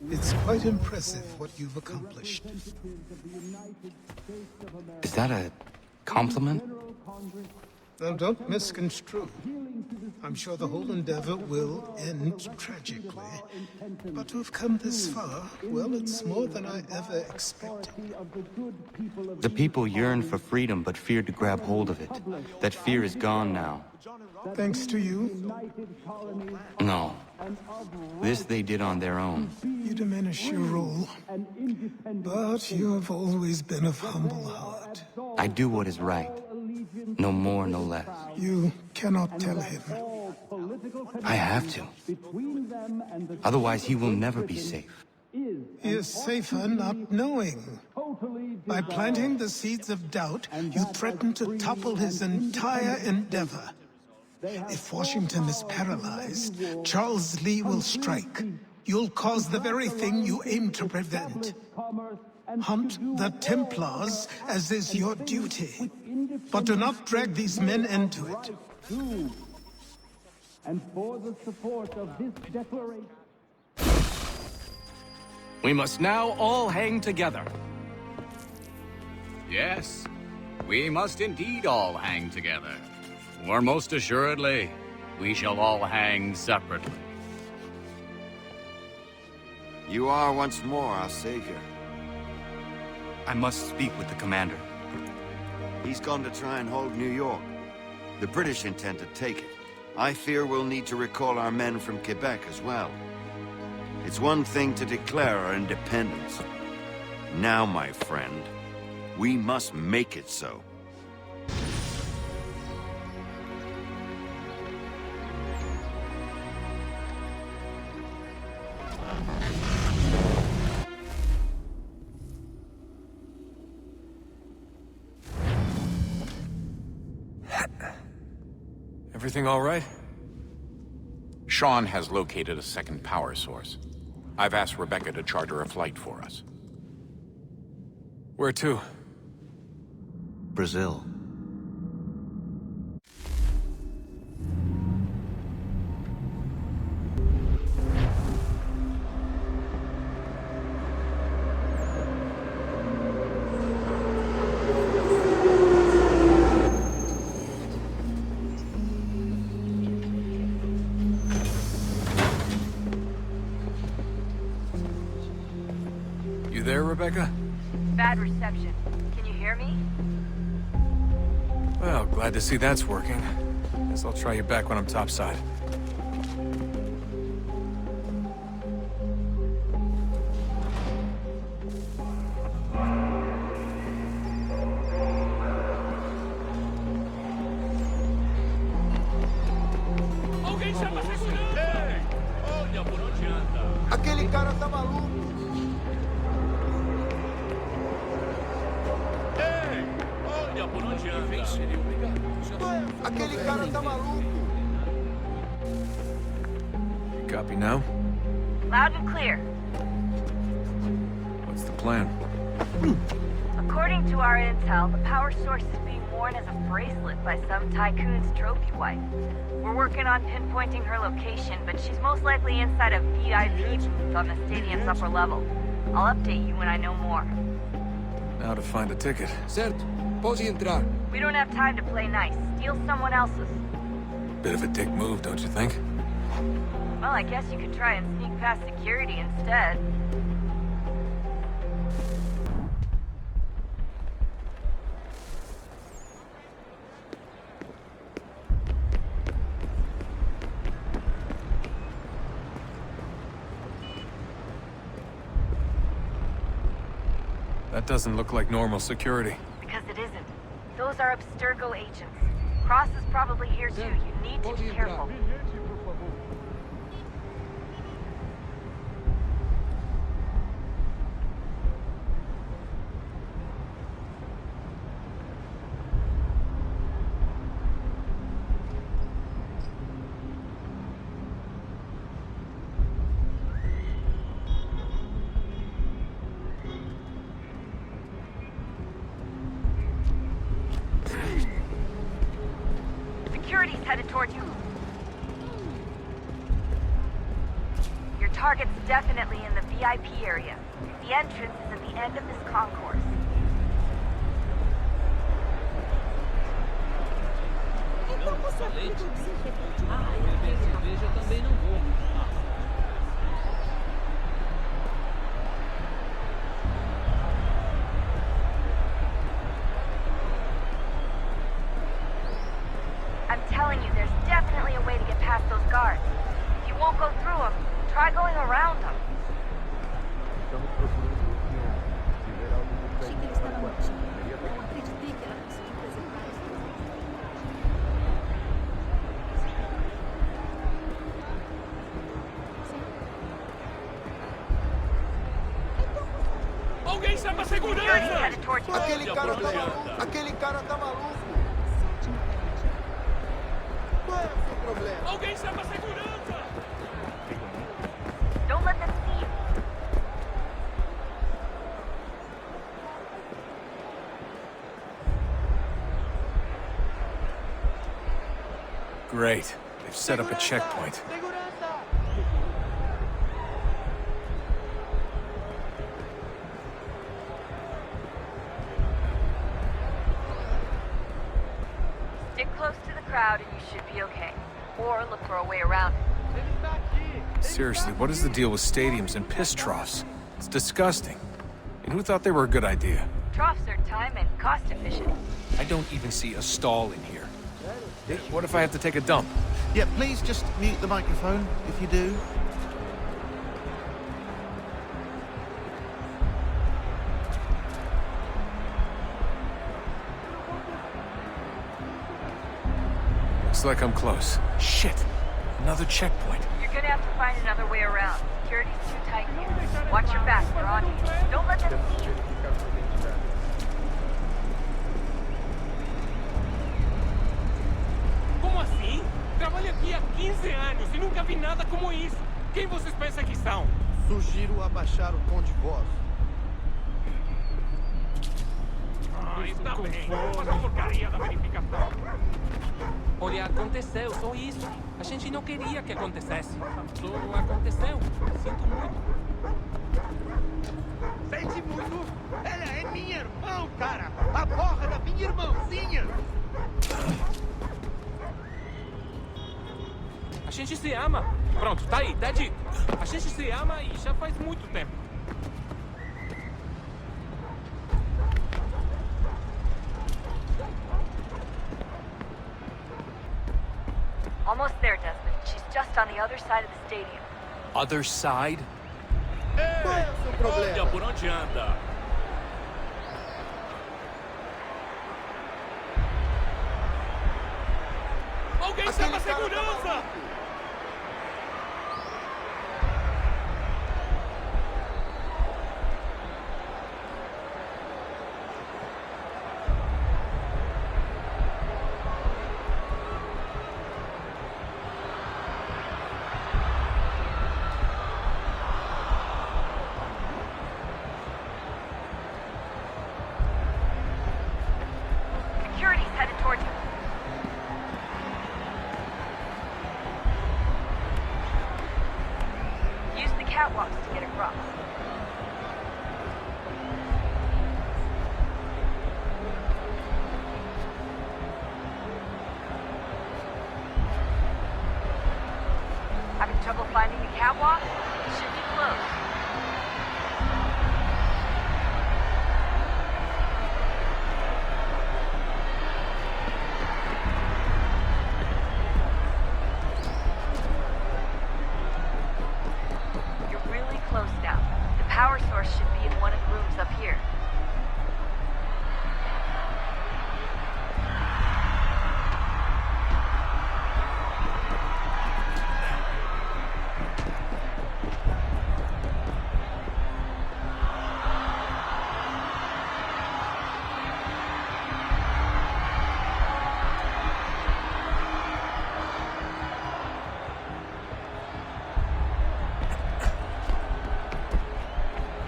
It's quite impressive what you've accomplished. Is that a compliment? Now, don't misconstrue. I'm sure the whole endeavor will end tragically. But to have come this far, well, it's more than I ever expected. The people yearn for freedom but feared to grab hold of it. That fear is gone now. Thanks to you? No. This they did on their own. You diminish your role. But you have always been of humble heart. I do what is right. No more, no less. You cannot tell him. I have to. Otherwise, he will never be safe. He is safer not knowing. By planting the seeds of doubt, you threaten to topple his entire endeavor. If Washington is paralyzed, Charles Lee will strike. You'll cause the very thing you aim to prevent. Hunt the Templars, as is your duty. But do not drag these men into it. And for the support of this declaration... We must now all hang together. Yes, we must indeed all hang together. Or most assuredly, we shall all hang separately. You are once more our savior. I must speak with the commander. He's gone to try and hold New York. The British intend to take it. I fear we'll need to recall our men from Quebec as well. It's one thing to declare our independence. Now, my friend, we must make it so. Everything all right? Sean has located a second power source. I've asked Rebecca to charter a flight for us. Where to? Brazil. You there, Rebecca? Bad reception. Can you hear me? Well, glad to see that's working. Guess I'll try you back when I'm topside. Aquele cara tá maluco! Aquele cara tá maluco! Copy now? Loud and clear. What's the plan? According to our intel, the power source is being worn as a bracelet by some tycoon's trophy wife. We're working on pinpointing her location, but she's most likely inside a VIP booth on the stadium's upper level. I'll update you when I know more. Now to find a ticket. Certo. Pode entrar. We don't have time to play nice. Steal someone else's. Bit of a dick move, don't you think? Well, I guess you could try and sneak past security instead. That doesn't look like normal security. Because it isn't. Those are Abstergo agents. Cross is probably here too. You need to be careful. Security's headed towards you. Your target's definitely in the VIP area. The entrance is at the end of this concourse. Então você é filho do desinfetante. Beber cerveja também não vou. I'm telling you, there's definitely a way to get past those guards. If you won't go through them, try going around them. Achei que ele estava mortinho. Não acreditei que ela conseguiu preservar isso. Alguém chama a Security segurança! headed towards you. Aquele cara tá maluco. Qual é o seu problema? Alguém chama a segurança! Don't let them see you. Great. They've set up a checkpoint. Stick close to the crowd and you should be okay. Or look for a way around it. Seriously, what is the deal with stadiums and piss troughs? It's disgusting. And who thought they were a good idea? Troughs are time and cost efficient. I don't even see a stall in here. What if I have to take a dump? Yeah, please just mute the microphone if you do. Looks like I'm close. Shit! Another checkpoint. You're gonna have to find another way around. Security's too tight here. Watch your back, they're on you. Don't let them see you. Como assim? Trabalho aqui há 15 anos e nunca vi nada como isso. Quem vocês pensam que são? Sugiro abaixar o tom de voz. Está bem. Mas a porcaria da verificação. Olha, aconteceu, só isso. A gente não queria que acontecesse. Só aconteceu. Sinto muito. Sente muito? Ela é minha irmã, cara! A porra da minha irmãzinha! A gente se ama. Pronto, tá aí, tá dito. A gente se ama e já faz muito tempo. Almost there, Desmond. She's just on the other side of the stadium. Other side? Qual é o seu problema? Olha por onde anda. Alguém chama a segurança! Security's headed towards you. Use the catwalks to get across. Having trouble finding the catwalk? It should be close. You're really close now. The power source should be in one of the rooms up here.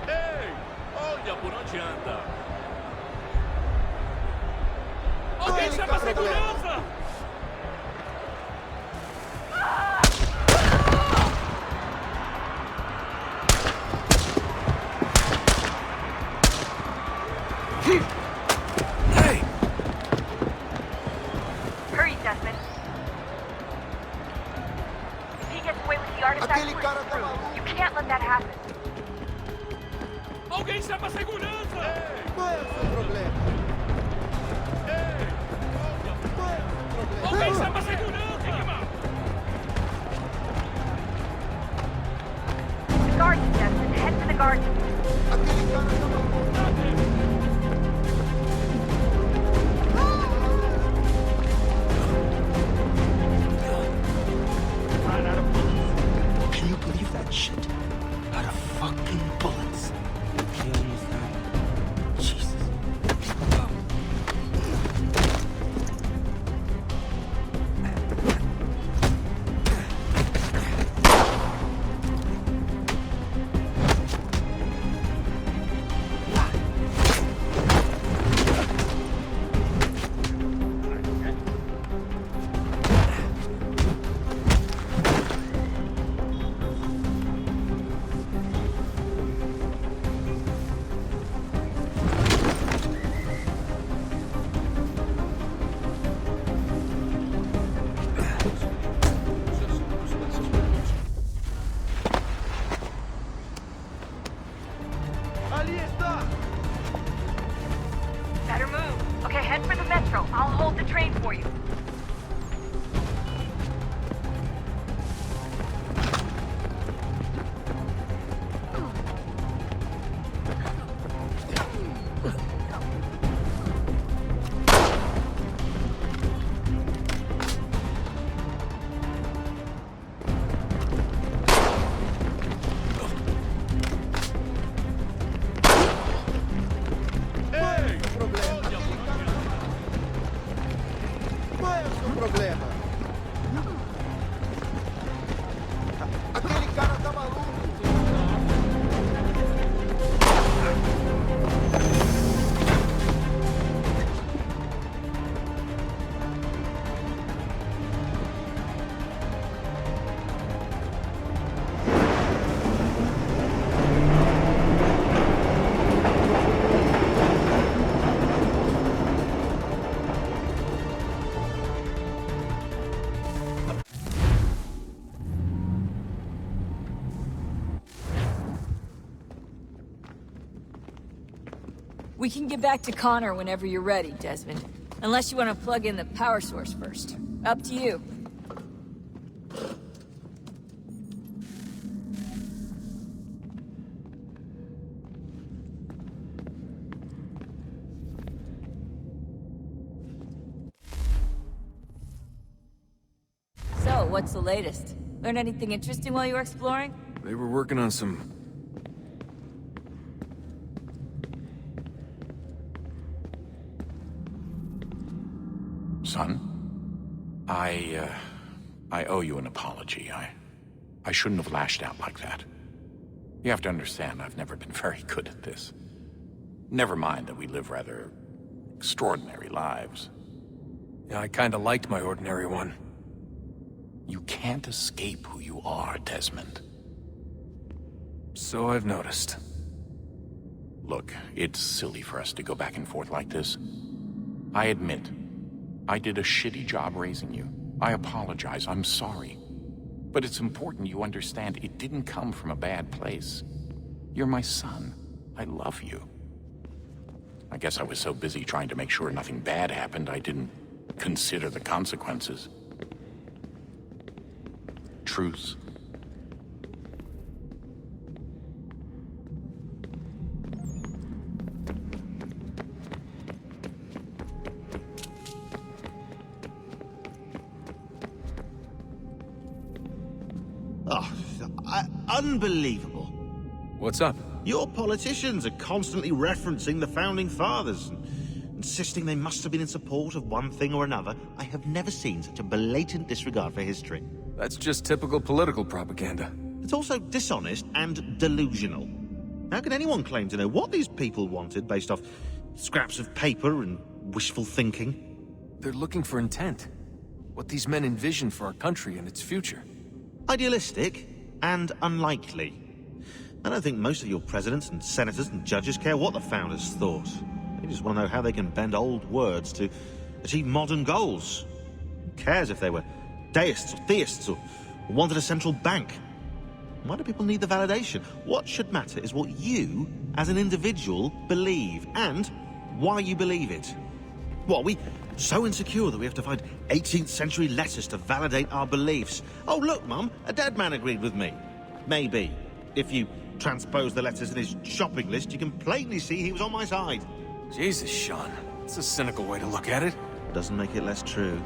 Ei, olha por onde anda. Alguém Alguém chama a chama a segurança! chama a segurança! Qual é o seu problema? Alguém chama a segurança, animal! The garden, Justin. Head for the garden. Aquele cara tá maluco. Can you believe that shit? Out of fucking bullets. Jesus. Ali está! Better move. Okay, head for the metro. I'll hold the train for you. Qual é o seu problema? Aquele cara tá maluco. We can get back to Connor whenever you're ready, Desmond. Unless you want to plug in the power source first. Up to you. So, what's the latest? Learn anything interesting while you were exploring? They were working on some... Son, I owe you an apology. I shouldn't have lashed out like that. You have to understand, I've never been very good at this. Never mind that we live rather extraordinary lives. Yeah, I kinda liked my ordinary one. You can't escape who you are, Desmond. So I've noticed. Look, it's silly for us to go back and forth like this. I admit, I did a shitty job raising you. I apologize, I'm sorry. But it's important you understand it didn't come from a bad place. You're my son. I love you. I guess I was so busy trying to make sure nothing bad happened, I didn't consider the consequences. Truce. Unbelievable. What's up? Your politicians are constantly referencing the Founding Fathers and insisting they must have been in support of one thing or another. I have never seen such a blatant disregard for history. That's just typical political propaganda. It's also dishonest and delusional. How can anyone claim to know what these people wanted based off scraps of paper and wishful thinking? They're looking for intent. What these men envision for our country and its future. Idealistic and unlikely. I don't think most of your presidents and senators and judges care what the founders thought. They just want to know how they can bend old words to achieve modern goals. Who cares if they were deists or theists or wanted a central bank? Why do people need the validation? What should matter is what you as an individual, believe, and why you believe it. What, are we so insecure that we have to find 18th century letters to validate our beliefs? Oh, look, Mum, a dead man agreed with me. Maybe. If you transpose the letters in his shopping list, you can plainly see he was on my side. Jesus, Sean. It's a cynical way to look at it. Doesn't make it less true.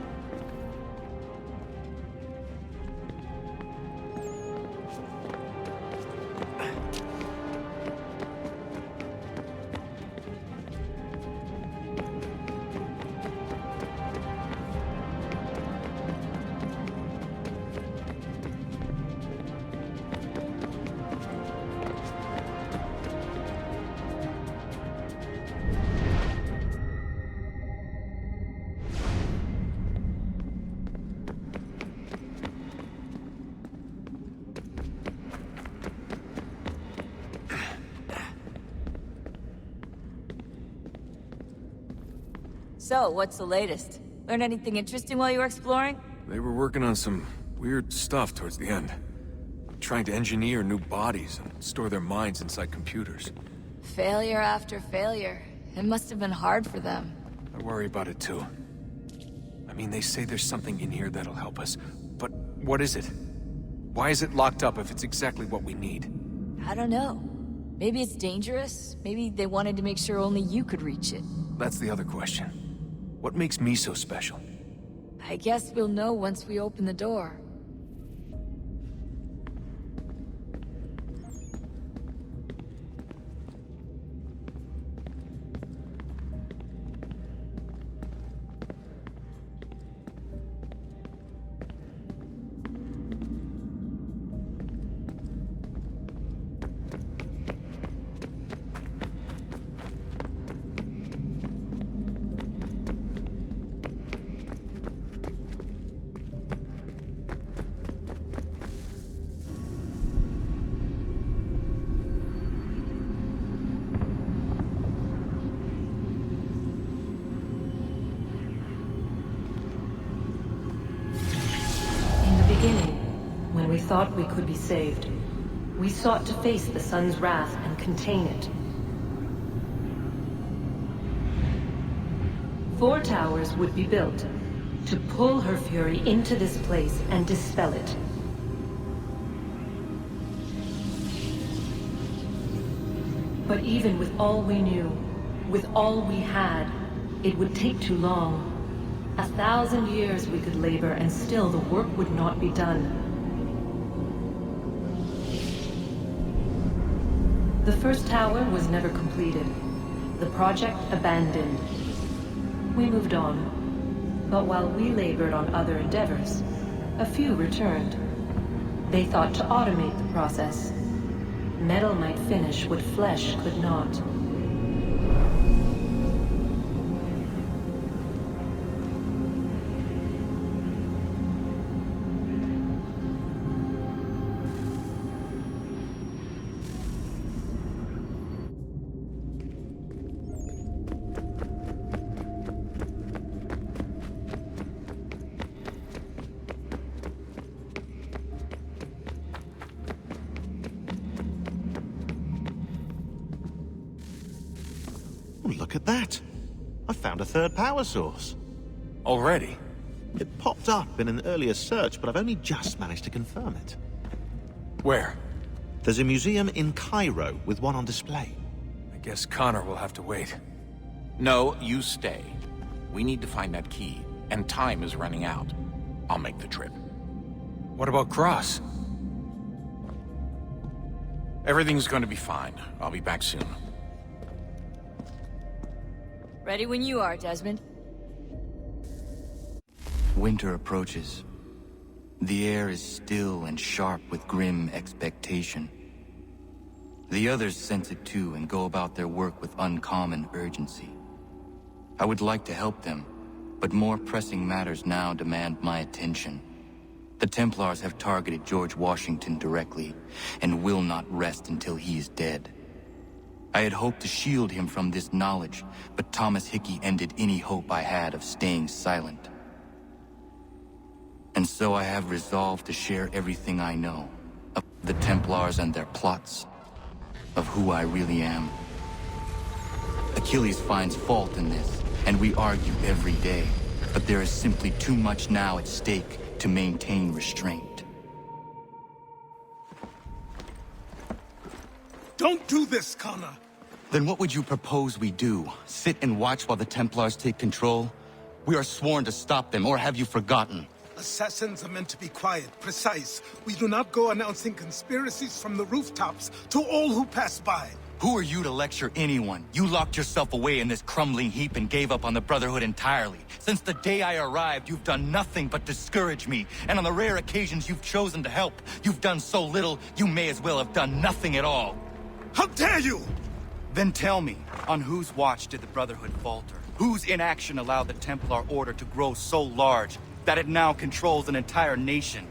So, what's the latest? Learn anything interesting while you were exploring? They were working on some weird stuff towards the end. Trying to engineer new bodies and store their minds inside computers. Failure after failure. It must have been hard for them. I worry about it too. I mean, they say there's something in here that'll help us, but what is it? Why is it locked up if it's exactly what we need? I don't know. Maybe it's dangerous. Maybe they wanted to make sure only you could reach it. That's the other question. What makes me so special? I guess we'll know once we open the door. When we thought we could be saved, we sought to face the sun's wrath and contain it. 4 towers would be built to pull her fury into this place and dispel it. But even with all we knew, with all we had, it would take too long. 1,000 years we could labor and still the work would not be done. The first tower was never completed. The project abandoned. We moved on. But while we labored on other endeavors, a few returned. They thought to automate the process. Metal might finish what flesh could not. Look at that. I found a third power source. Already? It popped up in an earlier search, but I've only just managed to confirm it. Where? There's a museum in Cairo with one on display. I guess Connor will have to wait. No, you stay. We need to find that key, and time is running out. I'll make the trip. What about Cross? Everything's going to be fine. I'll be back soon. Ready when you are, Desmond. Winter approaches. The air is still and sharp with grim expectation. The others sense it too and go about their work with uncommon urgency. I would like to help them, but more pressing matters now demand my attention. The Templars have targeted George Washington directly, and will not rest until he is dead. I had hoped to shield him from this knowledge, but Thomas Hickey ended any hope I had of staying silent. And so I have resolved to share everything I know of the Templars and their plots, of who I really am. Achilles finds fault in this, and we argue every day. But there is simply too much now at stake to maintain restraint. Don't do this, Connor! Then what would you propose we do? Sit and watch while the Templars take control? We are sworn to stop them, or have you forgotten? Assassins are meant to be quiet, precise. We do not go announcing conspiracies from the rooftops to all who pass by. Who are you to lecture anyone? You locked yourself away in this crumbling heap and gave up on the Brotherhood entirely. Since the day I arrived, you've done nothing but discourage me. And on the rare occasions you've chosen to help, you've done so little, you may as well have done nothing at all. How dare you! Then tell me, on whose watch did the Brotherhood falter? Whose inaction allowed the Templar Order to grow so large that it now controls an entire nation?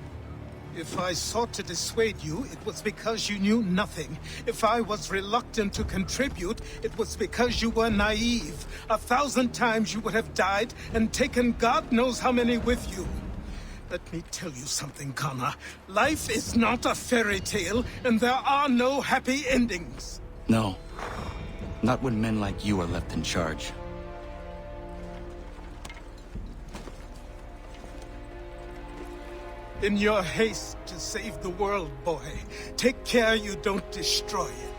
If I sought to dissuade you, it was because you knew nothing. If I was reluctant to contribute, it was because you were naive. 1,000 times you would have died and taken God knows how many with you. Let me tell you something, Connor. Life is not a fairy tale, and there are no happy endings. No. Not when men like you are left in charge. In your haste to save the world, boy, take care you don't destroy it.